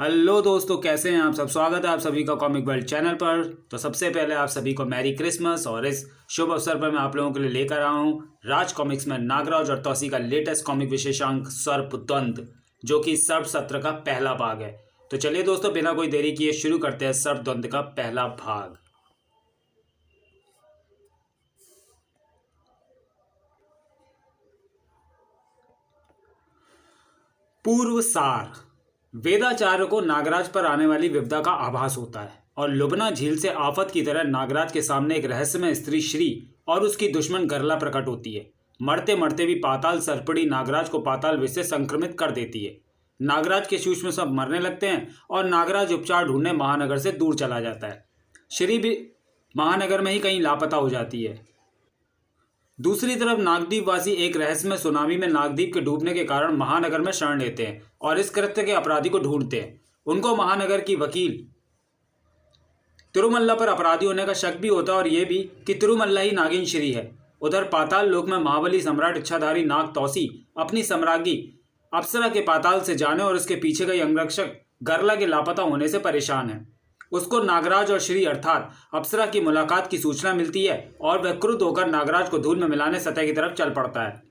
Hello दोस्तों, कैसे हैं आप सब। स्वागत है आप सभी का कॉमिक वर्ल्ड चैनल पर। तो सबसे पहले आप सभी को मैरी क्रिसमस। और इस शुभ अवसर पर मैं आप लोगों के लिए लेकर आया हूं राज कॉमिक्स में नागराज और तौसी का लेटेस्ट कॉमिक विशेषांक सर्प द्वंद, जो कि सर्प सत्र का पहला भाग है। तो चलिए दोस्तों, बिना कोई देरी किए शुरू करते हैं सर्प द्वंद का पहला भाग। पूर्व सार। वेदाचार्य को नागराज पर आने वाली विपदा का आभास होता है और लुबना झील से आफत की तरह नागराज के सामने एक रहस्यमय स्त्री श्री और उसकी दुश्मन गरला प्रकट होती है। मरते मरते भी पाताल सर्पड़ी नागराज को पाताल विष से संक्रमित कर देती है। नागराज के सूक्ष्म सब मरने लगते हैं और नागराज उपचार ढूंढने महानगर से दूर चला जाता है। श्री भी महानगर में ही कहीं लापता हो जाती है। दूसरी तरफ नागद्वीप वासी एक रहस्यमय सुनामी में नागद्वीप के डूबने के कारण महानगर में शरण लेते हैं और इस कृत्य के अपराधी को ढूंढते हैं। उनको महानगर की वकील तिरुमल्ला पर अपराधी होने का शक भी होता है और यह भी कि तिरुमल्ला ही नागिन श्री है। उधर पाताल लोक में महाबली सम्राट इच्छाधारी नाग तौसी अपनी सम्राज्ञी अप्सरा के पाताल से जाने और उसके पीछे का अंगरक्षक गरला के लापता होने से परेशान है। उसको नागराज और श्री अर्थात अप्सरा की मुलाकात की सूचना मिलती है और वह क्रुद्ध होकर नागराज को धूल में मिलाने सतह की तरफ चल पड़ता है।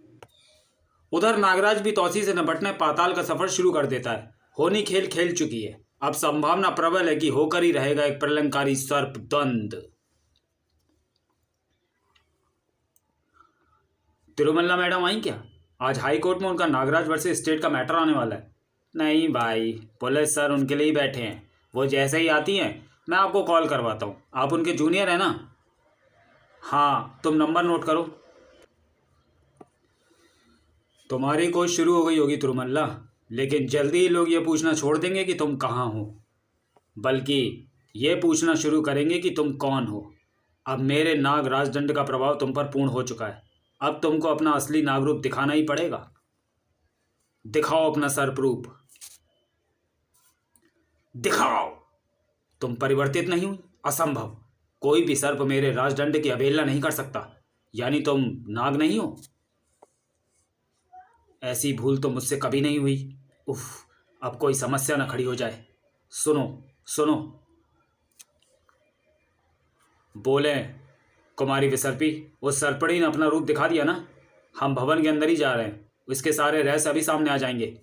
उधर नागराज भी तौसी से निपटने पाताल का सफर शुरू कर देता है। होनी खेल खेल चुकी है, अब संभावना प्रबल है कि होकर ही रहेगा एक प्रलंकारी सर्प द्वंद। तिरुमल्ला मैडम आई क्या? आज हाई कोर्ट में उनका नागराज वर्सेस स्टेट का मैटर आने वाला है। नहीं भाई, पुलिस सर उनके लिए ही बैठे हैं। वो जैसे ही आती हैं मैं आपको कॉल करवाता हूँ। आप उनके जूनियर हैं ना? हाँ, तुम नंबर नोट करो। तुम्हारी कोच शुरू हो गई होगी तिरुमल्ला, लेकिन जल्दी ही लोग ये पूछना छोड़ देंगे कि तुम कहाँ हो, बल्कि ये पूछना शुरू करेंगे कि तुम कौन हो। अब मेरे नाग राजदंड का प्रभाव तुम पर पूर्ण हो चुका है। अब तुमको अपना असली नाग रूप दिखाना ही पड़ेगा। दिखाओ अपना सर्प रूप, दिखाओ। तुम परिवर्तित नहीं हुई? असंभव। कोई भी सर्प मेरे राजदंड की अवहेलना नहीं कर सकता। यानी तुम नाग नहीं हो? ऐसी भूल तो मुझसे कभी नहीं हुई। उफ, अब कोई समस्या न खड़ी हो जाए। सुनो सुनो, बोले कुमारी विसर्पी, उस सर्पणी ने अपना रूप दिखा दिया ना? हम भवन के अंदर ही जा रहे हैं, उसके सारे रहस्य अभी सामने आ जाएंगे।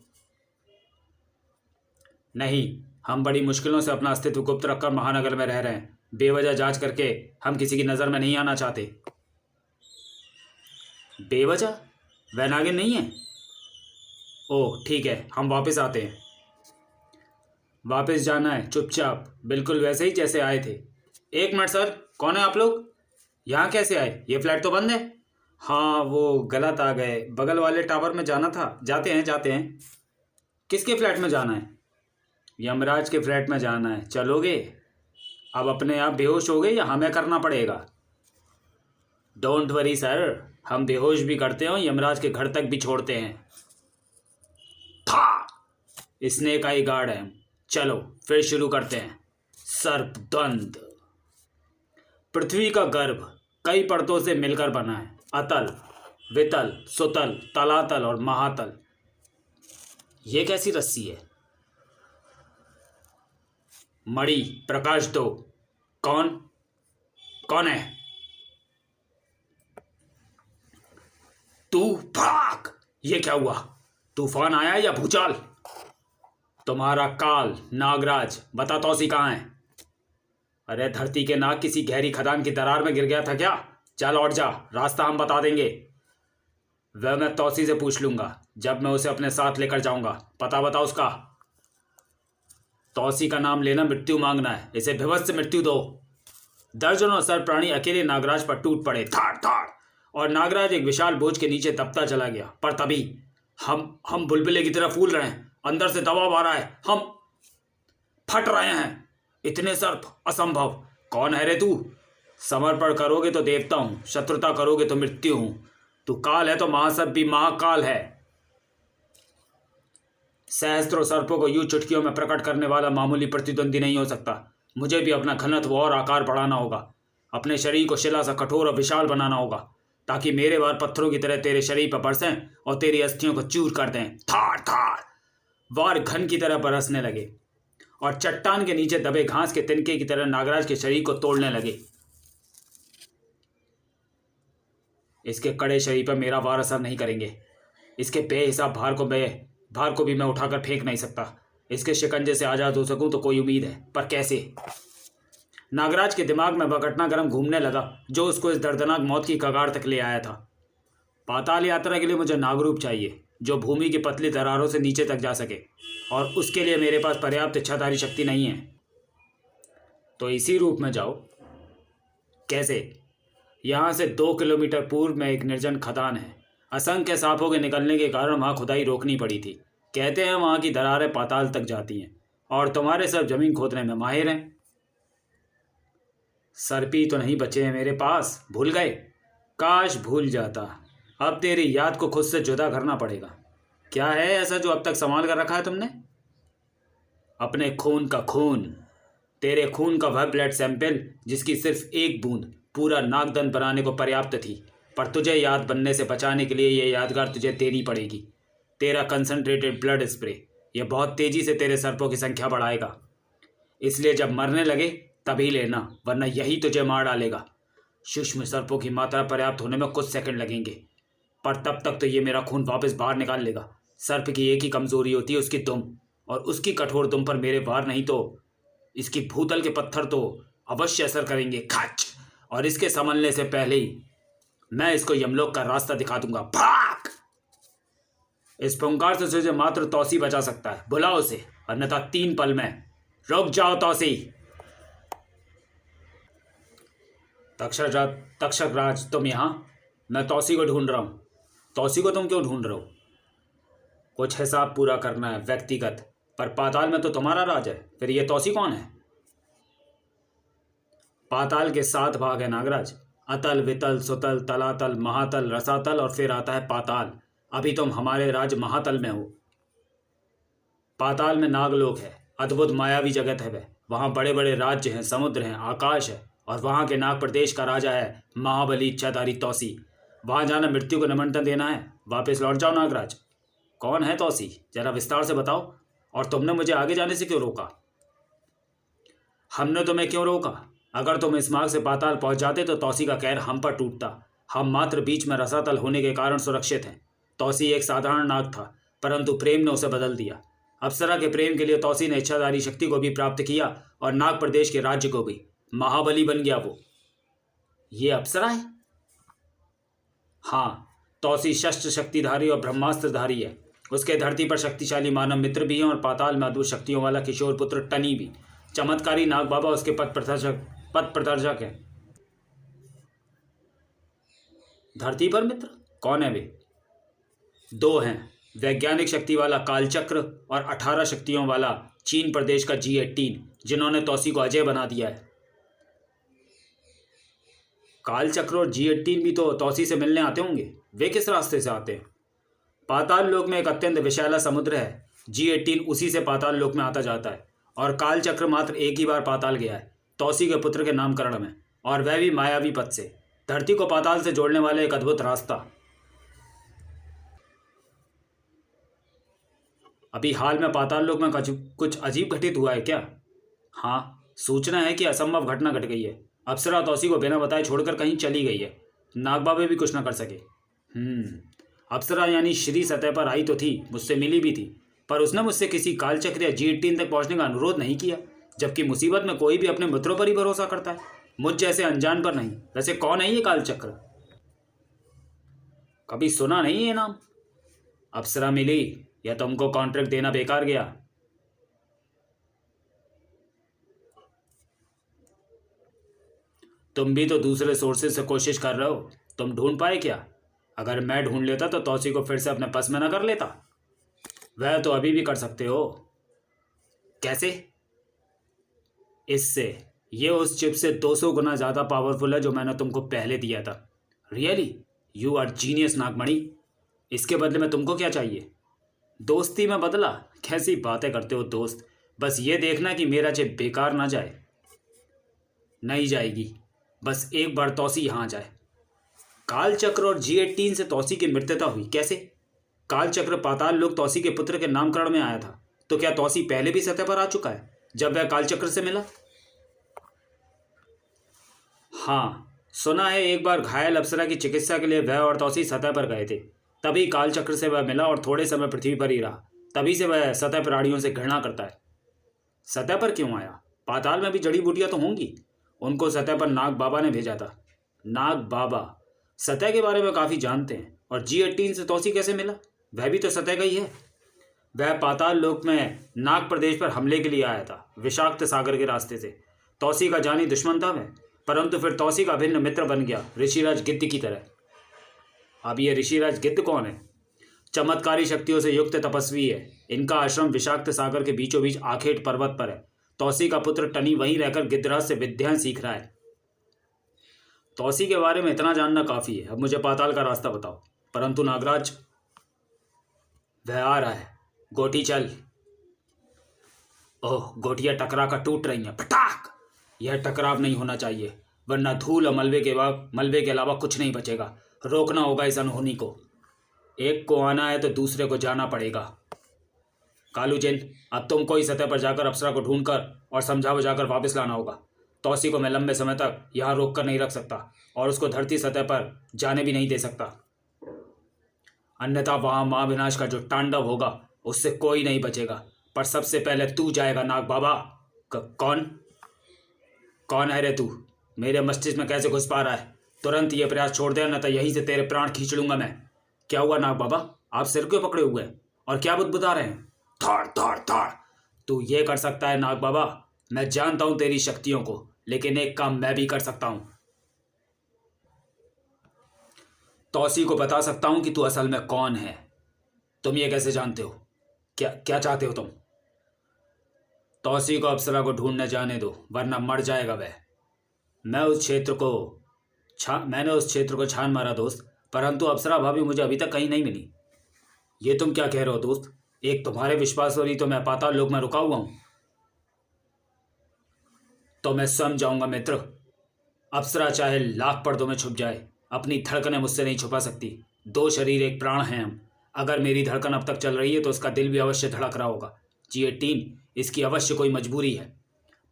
नहीं, हम बड़ी मुश्किलों से अपना अस्तित्व गुप्त रखकर महानगर में रह रहे हैं। बेवजह जांच करके हम किसी की नज़र में नहीं आना चाहते। बेवजह? वह नागिन नहीं है? ओह ठीक है, हम वापस आते हैं। वापस जाना है चुपचाप, बिल्कुल वैसे ही जैसे आए थे। एक मिनट सर, कौन है आप लोग? यहाँ कैसे आए? ये फ्लैट तो बंद है। हाँ, वो गलत आ गए, बगल वाले टावर में जाना था। जाते हैं जाते हैं। किसके फ्लैट में जाना है? यमराज के फ्लैट में जाना है। चलोगे? अब अपने आप बेहोश हो गए या हमें करना पड़ेगा? डोंट वरी सर, हम बेहोश भी करते हैं और यमराज के घर तक भी छोड़ते हैं। था, स्नेक आई गार्ड है। चलो फिर शुरू करते हैं। सर्प द्वंद। पृथ्वी का गर्भ कई परतों से मिलकर बना है। अतल, वितल, सुतल, तलातल और महातल। ये कैसी रस्सी है? मणि, प्रकाश दो। कौन कौन है? तू भाग। ये क्या हुआ? तूफान आया या भूचाल? तुम्हारा काल नागराज, बता तौसी कहाँ है? अरे धरती के नाग किसी गहरी खदान की दरार में गिर गया था क्या? चल लौट जा, रास्ता हम बता देंगे। वह मैं तौसी से पूछ लूंगा जब मैं उसे अपने साथ लेकर जाऊंगा। पता बता उसका। तौसी का नाम लेना मृत्यु मांगना है, इसे विभत्स मृत्यु दो। दर्जनों सर प्राणी अकेले नागराज पर टूट पड़े, थाड़ थाड़, और नागराज एक विशाल बोझ के नीचे दबता चला गया। पर तभी हम बुलबुले की तरह फूल रहे हैं, अंदर से दबाव आ रहा है, हम फट रहे हैं। इतने सर्प, असंभव। कौन है रे तू? समर्पण करोगे तो देवता हूं, शत्रुता करोगे तो मृत्यु हूं। तू काल है तो महासर्प भी महाकाल है। सहस्त्रों सर्पों को यूं चुटकियों में प्रकट करने वाला मामूली प्रतिद्वंदी नहीं हो सकता। मुझे भी अपना घनत्व और आकार बढ़ाना होगा। अपने शरीर को शिला सा कठोर और विशाल बनाना होगा, ताकि मेरे वार पत्थरों की तरह तेरे शरीर पर बरसें और तेरी अस्थियों को चूर कर दें। थार थार वार घन की तरह बरसने लगे। और चट्टान के नीचे दबे घास के तिनके की तरह नागराज के शरीर को तोड़ने लगे। इसके कड़े शरीर पर मेरा वार असर नहीं करेंगे। इसके बेहिसाब भार को भी मैं उठाकर फेंक नहीं सकता। इसके शिकंजे से आज़ाद हो सकूं तो कोई उम्मीद है, पर कैसे? नागराज के दिमाग में वह घटनाक्रम घूमने लगा जो उसको इस दर्दनाक मौत की कगार तक ले आया था। पाताल यात्रा के लिए मुझे नागरूप चाहिए जो भूमि की पतली दरारों से नीचे तक जा सके, और उसके लिए मेरे पास पर्याप्त इच्छाधारी शक्ति नहीं है। तो इसी रूप में जाओ। कैसे? यहाँ से 2 किलोमीटर पूर्व में एक निर्जन खदान है। असंख्य सांपों के निकलने के कारण वहाँ खुदाई रोकनी पड़ी थी। कहते हैं वहाँ की दरारें पाताल तक जाती हैं, और तुम्हारे सब जमीन खोदने में माहिर हैं। सरपी तो नहीं बचे हैं मेरे पास, भूल गए? काश भूल जाता। अब तेरी याद को खुद से जुदा करना पड़ेगा। क्या है ऐसा जो अब तक संभाल कर रखा है तुमने? अपने खून का खून। तेरे खून का वह ब्लड सैंपल जिसकी सिर्फ एक बूंद पूरा नागदंड बनाने को पर्याप्त थी, पर तुझे याद बनने से बचाने के लिए यह यादगार तुझे देनी पड़ेगी। तेरा कंसंट्रेटेड ब्लड स्प्रे यह बहुत तेजी से तेरे सर्पों की संख्या बढ़ाएगा, इसलिए जब मरने लगे तभी लेना, वरना यही तुझे मार डालेगा। सूक्ष्म सर्पों की मात्रा पर्याप्त होने में कुछ सेकंड लगेंगे, पर तब तक तो ये मेरा खून वापस बाहर निकाल लेगा। सर्प की एक ही कमजोरी होती है, उसकी दुम, और उसकी कठोर दुम पर मेरे वार नहीं तो इसकी भूतल के पत्थर तो अवश्य असर करेंगे। खच! और इसके संभलने से पहले ही मैं इसको यमलोक का रास्ता दिखा दूंगा। भाग! इस पुंकार से तुझे मात्र तौसी बचा सकता है। बुलाओ उसे, अन्यथा 3 पल में। रुक जाओ तौसी। तक्षक राज, तुम यहाँ? मैं तौसी को ढूंढ रहा हूँ। तौसी को तुम क्यों ढूंढ रहे हो? कुछ हिसाब पूरा करना है व्यक्तिगत, पर पाताल में तो तुम्हारा राज है। फिर ये तौसी कौन है? पाताल के 7 भाग है नागराज। अतल, वितल, सुतल, तलातल, महातल, रसातल और फिर आता है पाताल। अभी तुम हमारे राज महातल में हो। पाताल में नागलोक है, अद्भुत मायावी जगत है। वहाँ बड़े बड़े राज्य हैं, समुद्र हैं, आकाश है, और वहाँ के नाग प्रदेश का राजा है महाबली इच्छाधारी तौसी। वहाँ जाना मृत्यु को निमंत्रण देना है। वापस लौट जाओ नागराज। कौन है तौसी, जरा विस्तार से बताओ। और तुमने मुझे आगे जाने से क्यों रोका? हमने तुम्हें क्यों रोका? अगर तुम इस मार्ग से पाताल पहुंच जाते तो तौसी का कहर हम पर टूटता। हम मात्र बीच में रसातल होने के कारण सुरक्षित हैं। तौसी एक साधारण नाग था, परंतु प्रेम ने उसे बदल दिया। अप्सरा के प्रेम के लिए तौसी ने इच्छाधारी शक्ति को भी प्राप्त किया और नाग प्रदेश के राज्य को भी। महाबली बन गया वो। ये अप्सरा है? हाँ, तौसी शस्त्र शक्तिधारी और ब्रह्मास्त्रधारी है। उसके धरती पर शक्तिशाली मानव मित्र भी हैं और पाताल में अद्भुत शक्तियों वाला किशोर पुत्र टनी भी। चमत्कारी नाग बाबा उसके पथ प्रदर्शक है। धरती पर मित्र कौन है वे? 2 हैं, वैज्ञानिक शक्ति वाला कालचक्र और 18 शक्तियों वाला चीन प्रदेश का G18, जिन्होंने तौसी को अजय बना दिया है। कालचक्र और G18 भी तो तौसी से मिलने आते होंगे। वे किस रास्ते से आते हैं? पाताल लोक में एक अत्यंत विशाला समुद्र है। G18 उसी से पाताल लोक में आता जाता है, और कालचक्र मात्र एक ही बार पाताल गया है, तौसी के पुत्र के नामकरण में, और वह भी मायावी पथ से। धरती को पाताल से जोड़ने वाले एक अद्भुत रास्ता। अभी हाल में पाताल लोक में कुछ अजीब घटित हुआ है क्या? हाँ, सूचना है कि असंभव घटना घट गई है। अप्सरा तौसी को बिना बताए छोड़कर कहीं चली गई है। नागबाबे भी कुछ न कर सके। अप्सरा यानी श्री सतह पर आई तो थी, मुझसे मिली भी थी, पर उसने मुझसे किसी कालचक्र या G18 तक पहुंचने का अनुरोध नहीं किया। जबकि मुसीबत में कोई भी अपने मित्रों पर ही भरोसा करता है, मुझ जैसे अनजान पर नहीं। वैसे कौन है ये कालचक्र? कभी सुना नहीं ये नाम? अप्सरा मिली या तुमको कॉन्ट्रैक्ट देना बेकार गया? तुम भी तो दूसरे सोर्सेज से कोशिश कर रहे हो। तुम ढूंढ पाए क्या? अगर मैं ढूंढ लेता तो तौसी को फिर से अपने पास में न कर लेता। वह तो अभी भी कर सकते हो। कैसे? इससे ये उस चिप से 200 गुना ज़्यादा पावरफुल है जो मैंने तुमको पहले दिया था। रियली? यू आर जीनियस नागमणि। इसके बदले में तुमको क्या चाहिए? दोस्ती में बदला? कैसी बातें करते हो दोस्त। बस ये देखना कि मेरा चिप बेकार ना जाए। नहीं जाएगी, बस एक बार तौसी यहाँ जाए। कालचक्र और G18 से तौसी की मित्रता हुई कैसे? कालचक्र पाताल लोक तौसी के पुत्र के नामकरण में आया था, तो क्या तौसी पहले भी सतह पर आ चुका है? जब वह कालचक्र से मिला? हाँ, सुना है एक बार घायल अप्सरा की चिकित्सा के लिए वह और तौसी सतह पर गए थे। तभी कालचक्र से वह मिला और थोड़े समय पृथ्वी पर ही रहा। तभी से वह सतह प्राणियों से घृणा करता है। सतह पर क्यों आया? पाताल में भी जड़ी बूटियां तो होंगी। उनको सतह पर नाग बाबा ने भेजा था। नाग बाबा सतह के बारे में काफी जानते हैं। और G18 से तौसी कैसे मिला? वह भी तो सतह का ही है। वह पाताल लोक में नाग प्रदेश पर हमले के लिए आया था, विषाक्त सागर के रास्ते से। तौसी का जानी दुश्मन था वह, परंतु फिर तौसी का भिन्न मित्र बन गया, ऋषिराज गिद्ध की तरह। अब ये ऋषिराज गिद्ध कौन है? चमत्कारी शक्तियों से युक्त तपस्वी है। इनका आश्रम विषाक्त सागर के बीचों बीच आखेट पर्वत पर है। तौसी का पुत्र टनी वहीं रहकर गिद्धराज से विद्याएं सीख रहा है। तौसी के बारे में इतना जानना काफी है। अब मुझे पाताल का रास्ता बताओ। परंतु नागराज, वह आ रहा है। गोटी चल। ओह, गोटियां टकरा कर टूट रही हैं। पटाक! यह टकराव नहीं होना चाहिए, वरना धूल और मलबे के अलावा कुछ नहीं बचेगा। रोकना होगा इस अनहोनी को। एक को आना है तो दूसरे को जाना पड़ेगा। कालू जिन, अब तुमको ही सतह पर जाकर अप्सरा को ढूंढकर और समझा बुझाकर वापस लाना होगा। तौसी को मैं लंबे समय तक यहाँ रोक कर नहीं रख सकता और उसको धरती सतह पर जाने भी नहीं दे सकता, अन्यथा वहाँ महाविनाश का जो तांडव होगा उससे कोई नहीं बचेगा। पर सबसे पहले तू जाएगा नाग बाबा। कौन है रे तू? मेरे मस्तिष्क में कैसे घुस पा रहा है? तुरंत ये प्रयास छोड़ दे, न तो यहीं से तेरे प्राण खींच लूंगा मैं। क्या हुआ नाग बाबा? आप सिर क्यों पकड़े हुए हैं और क्या बुदबुदा रहे हैं? थोड़ थोड़ थोड़। तू ये कर सकता है नाग बाबा? मैं जानता हूं तेरी शक्तियों को, लेकिन एक काम मैं भी कर सकता हूं। तौसी को बता सकता हूं कि तू असल में कौन है। तुम ये कैसे जानते हो? क्या चाहते हो तुम? तौसी को अप्सरा को ढूंढने जाने दो, वरना मर जाएगा वह। मैंने उस क्षेत्र को छान मारा दोस्त, परंतु अप्सरा भाभी मुझे अभी तक कहीं नहीं मिली। ये तुम क्या कह रहे हो दोस्त? एक तुम्हारे विश्वास पर ही तो मैं पाताल लोक में रुका हुआ हूं। तो मैं स्वयं जाऊंगा मित्र। अप्सरा चाहे लाख पर्दों में छुप जाए, अपनी धड़कनें मुझसे नहीं छुपा सकती। 2 शरीर 1 प्राण हैं हम। अगर मेरी धड़कन अब तक चल रही है तो उसका दिल भी अवश्य धड़क रहा होगा। G18, इसकी अवश्य कोई मजबूरी है।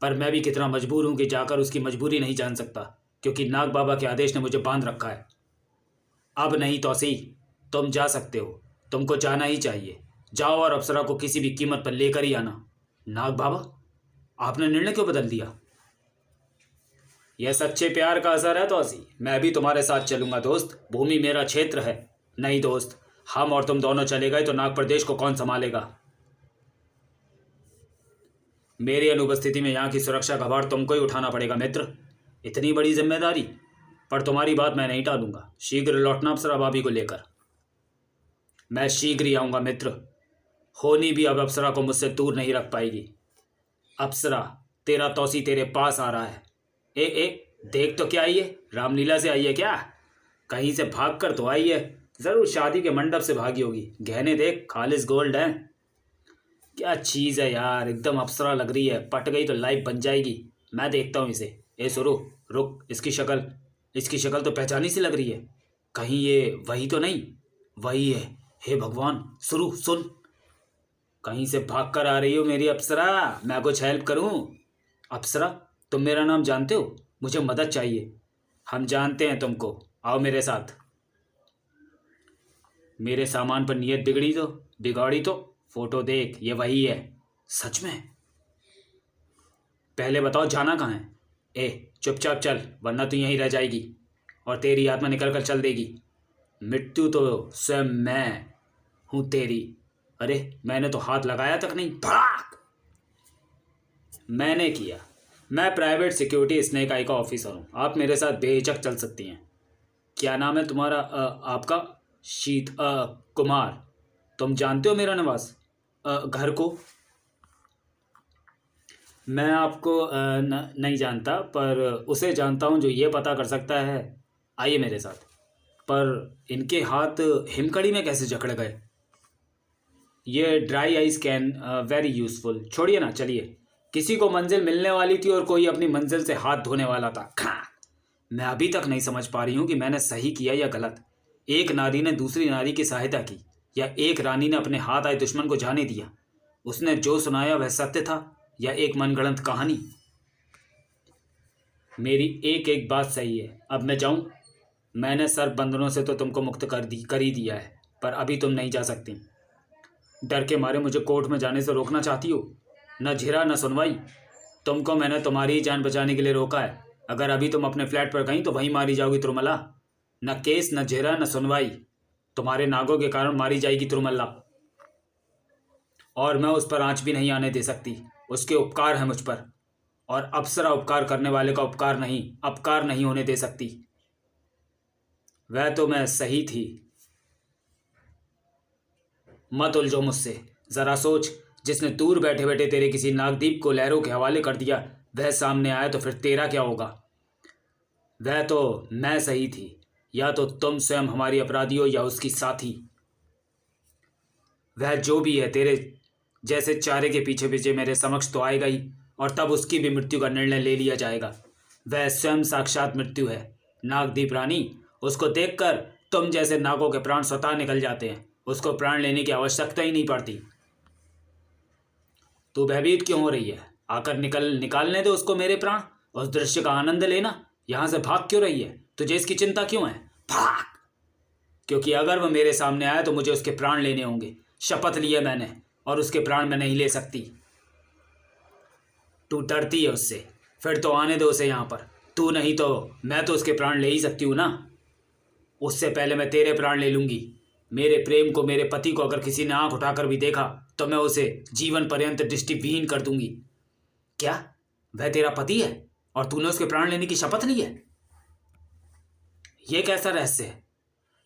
पर मैं भी कितना मजबूर हूं कि जाकर उसकी मजबूरी नहीं जान सकता, क्योंकि नाग बाबा के आदेश ने मुझे बांध रखा है। अब नहीं तौसी, तुम जा सकते हो। तुमको जाना ही चाहिए। जाओ और अप्सरा को किसी भी कीमत पर लेकर ही आना। नाग बाबा, आपने निर्णय क्यों बदल दिया? यह सच्चे प्यार का असर है तौसी। मैं भी तुम्हारे साथ चलूंगा दोस्त। भूमि मेरा क्षेत्र है। नहीं दोस्त, हम और तुम दोनों चले गए तो नाग प्रदेश को कौन संभालेगा? मेरी अनुपस्थिति में यहाँ की सुरक्षा का भार तुमको ही उठाना पड़ेगा मित्र। इतनी बड़ी जिम्मेदारी? पर तुम्हारी बात मैं नहीं टालूंगा। शीघ्र लौटना अप्सरा भाभी को लेकर। मैं शीघ्र ही आऊंगा मित्र। होनी भी अब अप्सरा को मुझसे दूर नहीं रख पाएगी। अप्सरा, तेरा तौसी तेरे पास आ रहा है। देख तो क्या आई है? रामलीला से आई है क्या? कहीं से भाग कर तो आई है। जरूर शादी के मंडप से भागी होगी। गहने देख, खालिस गोल्ड है। क्या चीज़ है यार, एकदम अप्सरा लग रही है। पट गई तो लाइफ बन जाएगी। मैं देखता हूँ इसे। सुनो, रुक। इसकी शक्ल तो पहचानी सी लग रही है। कहीं ये वही तो नहीं? वही है। हे भगवान, सुन। कहीं से भाग कर आ रही हो मेरी अप्सरा? मैं कुछ हेल्प करूं? अप्सरा, तुम मेरा नाम जानते हो? मुझे मदद चाहिए। हम जानते हैं तुमको। आओ मेरे साथ। मेरे सामान पर नियत बिगाड़ी तो फोटो देख, ये वही है। सच में? पहले बताओ जाना कहाँ है? चुपचाप चल, वरना तू यहीं रह जाएगी और तेरी आत्मा निकल कर चल देगी। मृत्यु तो स्वयं मैं हूं तेरी। अरे, मैंने तो हाथ लगाया तक नहीं। भड़ाक! मैंने किया। मैं प्राइवेट सिक्योरिटी स्नेक आई का ऑफिसर हूँ। आप मेरे साथ बेहिचक चल सकती हैं। क्या नाम है तुम्हारा? आपका? कुमार। तुम जानते हो मेरा निवास, घर को? मैं आपको नहीं जानता, पर उसे जानता हूँ जो ये पता कर सकता है। आइए मेरे साथ। पर इनके हाथ हिमकड़ी में कैसे जकड़ गए? ये dry ice can very useful. छोड़िए ना, चलिए। किसी को मंजिल मिलने वाली थी और कोई अपनी मंजिल से हाथ धोने वाला था। मैं अभी तक नहीं समझ पा रही हूँ कि मैंने सही किया या गलत। एक नारी ने दूसरी नारी की सहायता की, या एक रानी ने अपने हाथ आए दुश्मन को जाने दिया। उसने जो सुनाया वह सत्य था या एक मनगढ़ंत कहानी? मेरी एक एक बात सही है। अब मैं जाऊं? मैंने सर्प बंधनों से तो तुमको मुक्त कर ही दिया है, पर अभी तुम नहीं जा सकती। डर के मारे मुझे कोर्ट में जाने से रोकना चाहती हो? न झिरा न सुनवाई। तुमको मैंने तुम्हारी ही जान बचाने के लिए रोका है। अगर अभी तुम अपने फ्लैट पर गई तो वहीं मारी जाओगी त्रुमला। न केस, न झिरा, न सुनवाई। तुम्हारे नागों के कारण मारी जाएगी त्रुमल्ला। और मैं उस पर आंच भी नहीं आने दे सकती। उसके उपकार है मुझ पर, और अप्सरा उपकार करने वाले का उपकार नहीं, अपकार नहीं होने दे सकती। वह तो मैं सही थी। मत उलझो मुझसे। जरा सोच, जिसने दूर बैठे बैठे तेरे किसी नागदीप को लहरों के हवाले कर दिया, वह सामने आया तो फिर तेरा क्या होगा? वह तो मैं सही थी, या तो तुम स्वयं हमारी अपराधी हो या उसकी साथी। वह जो भी है, तेरे जैसे चारे के पीछे पीछे मेरे समक्ष तो आएगा ही, और तब उसकी भी मृत्यु का निर्णय ले लिया जाएगा। वह स्वयं साक्षात मृत्यु है, नागदीप रानी। उसको देखकर तुम जैसे नागों के प्राण स्वतः निकल जाते हैं। उसको प्राण लेने की आवश्यकता ही नहीं पड़ती। तू भयभीत क्यों हो रही है? आकर निकालने दे उसको मेरे प्राण। उस दृश्य का आनंद लेना। यहां से भाग क्यों रही है? तुझे इसकी चिंता क्यों है? भाग! क्योंकि अगर वह मेरे सामने आया तो मुझे उसके प्राण लेने होंगे। शपथ ली है मैंने, और उसके प्राण मैं नहीं ले सकती। तू डरती है उससे? फिर तो आने दो उसे यहाँ पर। तू नहीं तो मैं तो उसके प्राण ले ही सकती हूँ ना। उससे पहले मैं तेरे प्राण ले लूंगी। मेरे प्रेम को, मेरे पति को अगर किसी ने आंख उठाकर भी देखा तो मैं उसे जीवन पर्यंत दृष्टिविहीन कर दूंगी। क्या वह तेरा पति है और तूने उसके प्राण लेने की शपथ ली है? यह कैसा रहस्य है?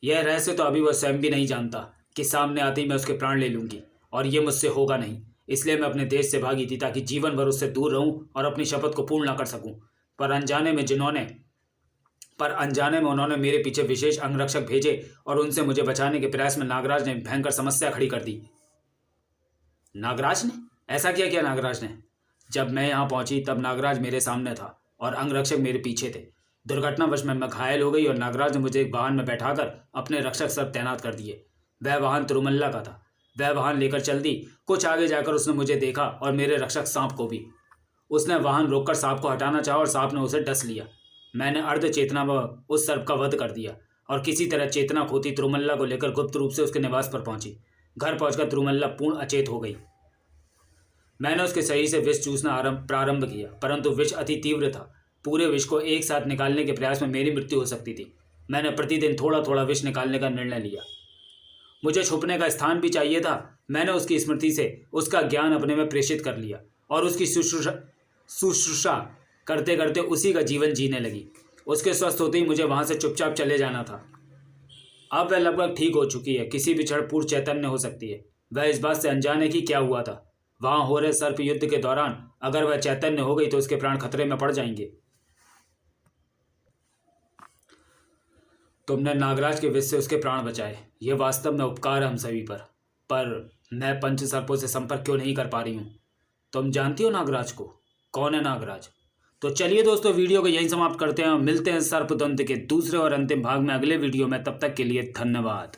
यह रहस्य तो अभी वह स्वयं भी नहीं जानता कि सामने आते ही मैं उसके प्राण ले लूंगी, और यह मुझसे होगा नहीं। इसलिए मैं अपने देश से भागी थी, ताकि जीवन भर उससे दूर रहूं और अपनी शपथ को पूर्ण ना कर सकूं। पर अनजाने में उन्होंने मेरे पीछे विशेष अंगरक्षक भेजे, और उनसे मुझे बचाने के प्रयास में नागराज ने भयंकर समस्या खड़ी कर दी। नागराज ने ऐसा क्या नागराज ने? जब मैं यहाँ पहुंची तब नागराज मेरे सामने था और अंगरक्षक मेरे पीछे थे। दुर्घटनावश मैं घायल हो गई और नागराज ने मुझे एक वाहन में बैठाकर अपने रक्षक सब तैनात कर दिए। वह वाहन तिरुमल्ला का था। वह वाहन लेकर चल दी। कुछ आगे जाकर उसने मुझे देखा और मेरे रक्षक सांप को भी। उसने वाहन रोककर सांप को हटाना चाहा और सांप ने उसे डस लिया। मैंने अर्ध चेतना में उस सर्प का वध कर दिया और किसी तरह चेतना खोती तिरुमल्ला को लेकर गुप्त रूप से उसके निवास पर पहुंची। घर पहुंचकर तिरुमल्ला पूर्ण अचेत हो गई। मैंने उसके शरीर से विष चूसना प्रारंभ किया, परंतु विष अति तीव्र था। पूरे विष को एक साथ निकालने के प्रयास में मेरी मृत्यु हो सकती थी। मैंने प्रतिदिन थोड़ा थोड़ा विष निकालने का निर्णय लिया। मुझे छुपने का स्थान भी चाहिए था। मैंने उसकी स्मृति से उसका ज्ञान अपने में प्रेषित कर लिया और उसकी शुश्रूषा करते करते उसी का जीवन जीने लगी। उसके स्वस्थ होते ही मुझे वहां से चुपचाप चले जाना था। अब वह लगभग ठीक हो चुकी है। किसी भी क्षण पूर्ण चैतन्य हो सकती है। वह इस बात से अनजान है कि क्या हुआ था। वहां हो रहे सर्प युद्ध के दौरान अगर वह चैतन्य हो गई तो उसके प्राण खतरे में पड़ जाएंगे। तुमने नागराज के विष से उसके प्राण बचाए। यह वास्तव में उपकार है हम सभी पर मैं पंच सर्पों से संपर्क क्यों नहीं कर पा रही हूँ? तुम जानती हो नागराज को? कौन है नागराज? तो चलिए दोस्तों, वीडियो को यहीं समाप्त करते हैं। मिलते हैं सर्पदंत के दूसरे और अंतिम भाग में अगले वीडियो में। तब तक के लिए धन्यवाद।